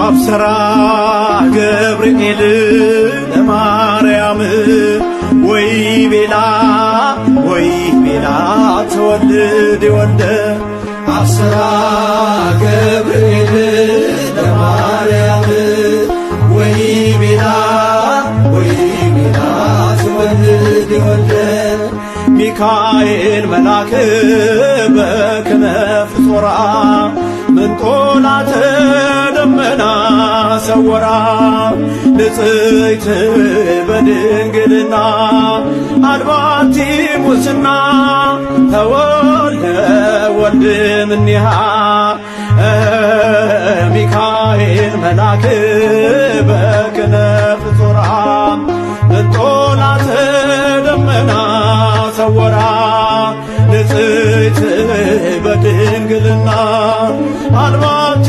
አብሰራ ገብርኤል ለማርያም ወይ ቤላ ተወልድ ወልደ አብሰራ ገብርኤል ለማርያም ወይ ቤላ ተወልድ ወልደ ሚካኤል መልአክ በክነፍ ጾራ ምንጦላተ ደመና ሰወራ ንጽሕት በድንግልና አልባቲ ሙስና ተወልደ ወልድ እምኔሃ ሚካኤል መልአክ በክነፍ ጾራ ምንጦላተ ደመና ሰወራ ንጽሕት በድንግልና አልባቲ